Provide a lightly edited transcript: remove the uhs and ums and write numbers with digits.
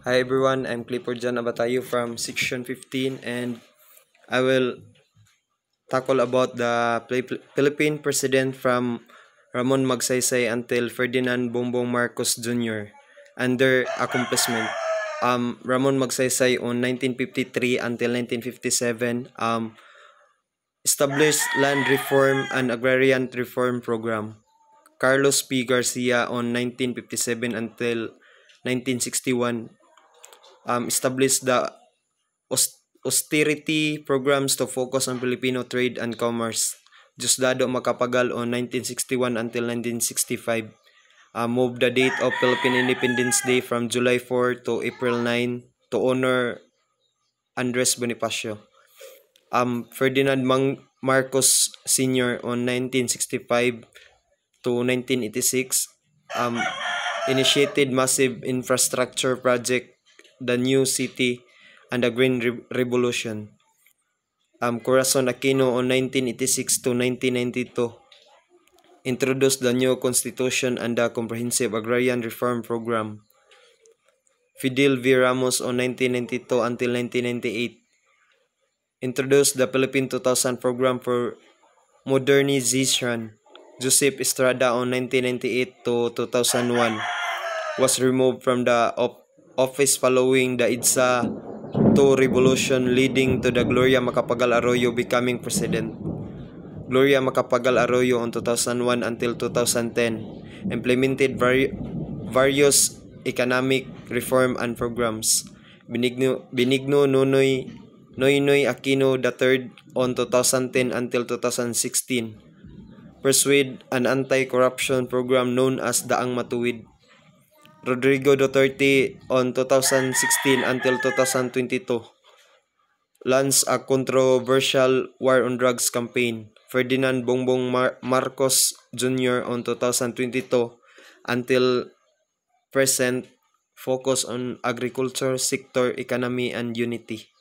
Hi everyone, I'm Clifford Jan Abatayo from Section 15 and I will tackle about the Philippine President from Ramon Magsaysay until Ferdinand Bongbong Marcos Jr. and their accomplishment. Ramon Magsaysay on 1953 until 1957 established land reform and agrarian reform program. Carlos P. Garcia on 1957 until 1961 established the austerity programs to focus on Filipino trade and commerce. Diosdado Macapagal on 1961 until 1965 moved the date of Philippine Independence Day from July 4 to April 9 to honor Andres Bonifacio. Ferdinand Marcos Sr. on 1965 to 1986 initiated massive infrastructure project, the New City and the Green Revolution. Corazon Aquino on 1986 to 1992 introduced the new constitution and the comprehensive agrarian reform program. Fidel V. Ramos on 1992 until 1998 introduced the Philippine 2000 program for modernization. Joseph Estrada on 1998 to 2001 was removed from the office following the EDSA II revolution, leading to the Gloria Macapagal Arroyo becoming president. Gloria Macapagal Arroyo on 2001 until 2010 implemented various economic reform and programs. Benigno Noynoy Aquino III on 2010 until 2016 pursued an anti-corruption program known as Daang Matuwid. Rodrigo Duterte on 2016 until 2022 launched a controversial war on drugs campaign. Ferdinand Bongbong Marcos Jr. on 2022 until present focus on agriculture sector, economy, and unity.